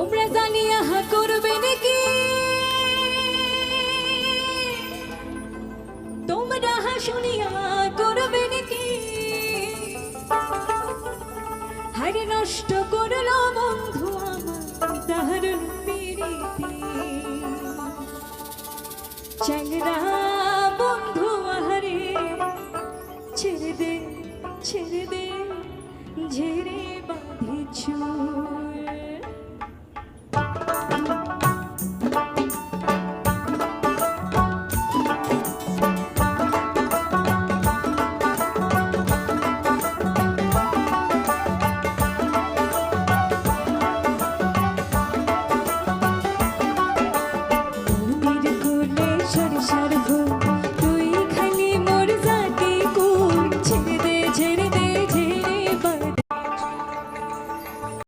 তোমরা জানিয়া করবে নাকি তোমরা শুনিয়া করবে নাকি হারে নষ্ট করলো বন্ধু আমার দারুণ প্রীতি চ্যাংরা বন্ধু আহারে ছেড়ে দে ঝেড়ে বাঁধিছ